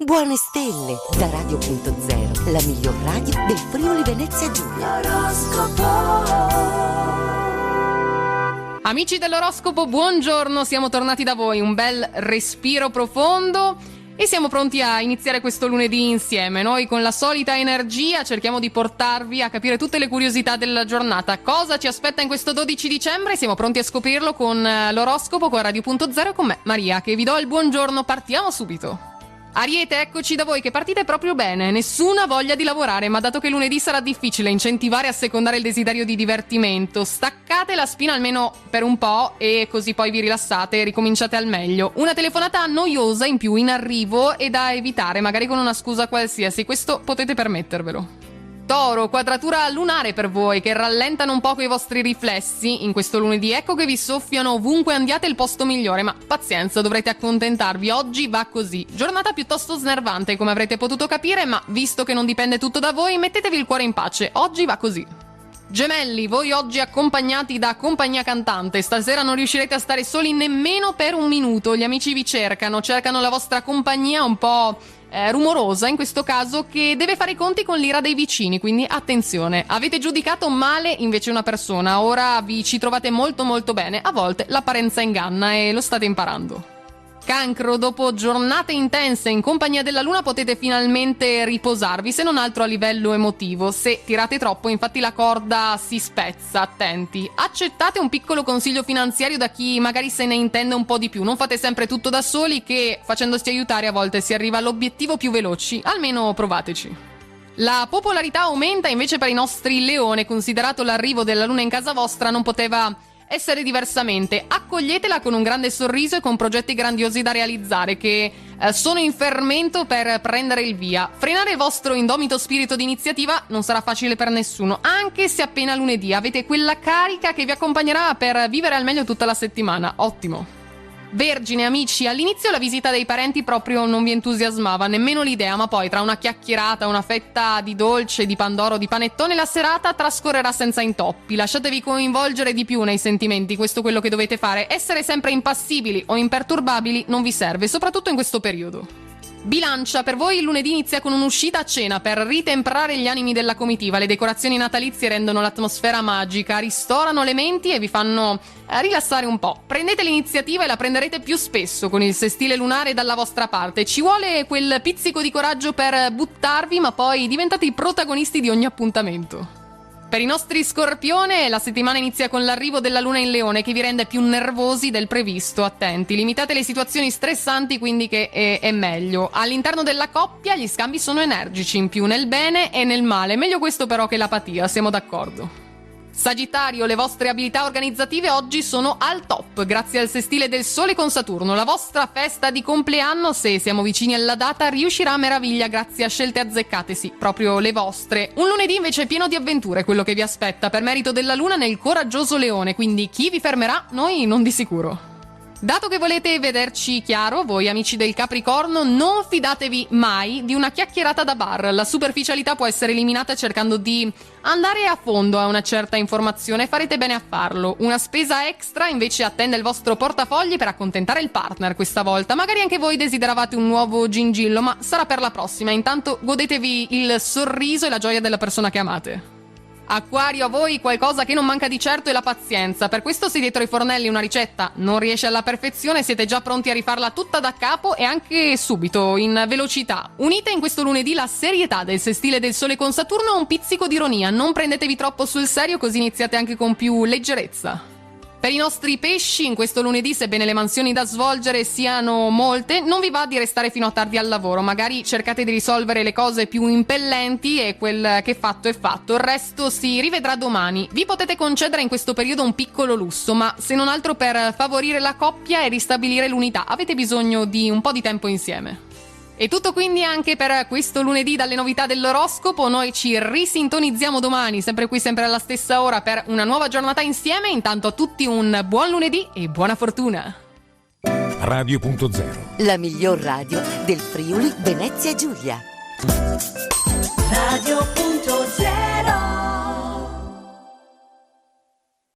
Buone stelle da Radio.0, la miglior radio del Friuli Venezia Giulia. Amici dell'oroscopo, buongiorno, siamo tornati da voi, un bel respiro profondo e siamo pronti a iniziare questo lunedì insieme. Noi con la solita energia cerchiamo di portarvi a capire tutte le curiosità della giornata. Cosa ci aspetta in questo 12 dicembre? Siamo pronti a scoprirlo con l'oroscopo, con Radio.0 e con me, Maria, che vi do il buongiorno. Partiamo subito. Ariete, eccoci da voi che partite proprio bene, nessuna voglia di lavorare, ma dato che lunedì sarà difficile incentivare e assecondare il desiderio di divertimento, staccate la spina almeno per un po' e così poi vi rilassate e ricominciate al meglio. Una telefonata noiosa in più in arrivo e da evitare, magari con una scusa qualsiasi, questo potete permettervelo. Toro, quadratura lunare per voi che rallentano un poco i vostri riflessi in questo lunedì, ecco che vi soffiano ovunque andiate il posto migliore, ma pazienza, dovrete accontentarvi, oggi va così. Giornata piuttosto snervante come avrete potuto capire, ma visto che non dipende tutto da voi, mettetevi il cuore in pace, oggi va così. Gemelli, voi oggi accompagnati da compagnia cantante, stasera non riuscirete a stare soli nemmeno per un minuto, gli amici vi cercano la vostra compagnia un po' rumorosa in questo caso che deve fare i conti con l'ira dei vicini, quindi attenzione, avete giudicato male invece una persona, ora vi ci trovate molto molto bene, a volte l'apparenza inganna e lo state imparando. Cancro, dopo giornate intense in compagnia della luna potete finalmente riposarvi, se non altro a livello emotivo. Se tirate troppo, infatti la corda si spezza, attenti. Accettate un piccolo consiglio finanziario da chi magari se ne intende un po' di più. Non fate sempre tutto da soli che facendosi aiutare a volte si arriva all'obiettivo più veloci. Almeno provateci. La popolarità aumenta invece per i nostri leone, considerato l'arrivo della luna in casa vostra non poteva essere diversamente. Accoglietela con un grande sorriso e con progetti grandiosi da realizzare che sono in fermento per prendere il via. Frenare il vostro indomito spirito di iniziativa non sarà facile per nessuno, anche se appena lunedì avete quella carica che vi accompagnerà per vivere al meglio tutta la settimana. Ottimo. Vergine, amici, all'inizio la visita dei parenti proprio non vi entusiasmava, nemmeno l'idea, ma poi tra una chiacchierata, una fetta di dolce, di pandoro, di panettone, la serata trascorrerà senza intoppi. Lasciatevi coinvolgere di più nei sentimenti, questo è quello che dovete fare. Essere sempre impassibili o imperturbabili non vi serve, soprattutto in questo periodo. Bilancia, per voi il lunedì inizia con un'uscita a cena per ritemprare gli animi della comitiva. Le decorazioni natalizie rendono l'atmosfera magica, ristorano le menti e vi fanno rilassare un po'. Prendete l'iniziativa e la prenderete più spesso con il sestile lunare dalla vostra parte. Ci vuole quel pizzico di coraggio per buttarvi, ma poi diventate i protagonisti di ogni appuntamento. Per i nostri Scorpione, la settimana inizia con l'arrivo della luna in Leone che vi rende più nervosi del previsto. Attenti, limitate le situazioni stressanti, quindi che è meglio. All'interno della coppia gli scambi sono energici, in più nel bene e nel male. Meglio questo però che l'apatia, siamo d'accordo. Sagittario, le vostre abilità organizzative oggi sono al top, grazie al sestile del Sole con Saturno. La vostra festa di compleanno, se siamo vicini alla data, riuscirà a meraviglia grazie a scelte azzeccate, sì, proprio le vostre. Un lunedì invece pieno di avventure, quello che vi aspetta, per merito della luna nel coraggioso Leone, quindi chi vi fermerà? Noi non di sicuro. Dato che volete vederci chiaro, voi amici del Capricorno, non fidatevi mai di una chiacchierata da bar. La superficialità può essere eliminata cercando di andare a fondo a una certa informazione e farete bene a farlo. Una spesa extra invece attende il vostro portafogli per accontentare il partner questa volta. Magari anche voi desideravate un nuovo gingillo, ma sarà per la prossima. Intanto godetevi il sorriso e la gioia della persona che amate. Acquario, a voi qualcosa che non manca di certo è la pazienza. Per questo se dietro i fornelli una ricetta non riesce alla perfezione siete già pronti a rifarla tutta da capo e anche subito, in velocità. Unite in questo lunedì la serietà del sestile del Sole con Saturno e un pizzico di ironia. Non prendetevi troppo sul serio, così iniziate anche con più leggerezza. Per i nostri pesci, in questo lunedì, sebbene le mansioni da svolgere siano molte, non vi va di restare fino a tardi al lavoro. Magari cercate di risolvere le cose più impellenti e quel che fatto è fatto. Il resto si rivedrà domani. Vi potete concedere in questo periodo un piccolo lusso, ma se non altro per favorire la coppia e ristabilire l'unità. Avete bisogno di un po' di tempo insieme. E tutto quindi anche per questo lunedì dalle novità dell'oroscopo. Noi ci risintonizziamo domani, sempre qui, sempre alla stessa ora, per una nuova giornata insieme. Intanto a tutti un buon lunedì e buona fortuna. Radio.0, la miglior radio del Friuli Venezia Giulia. Radio.0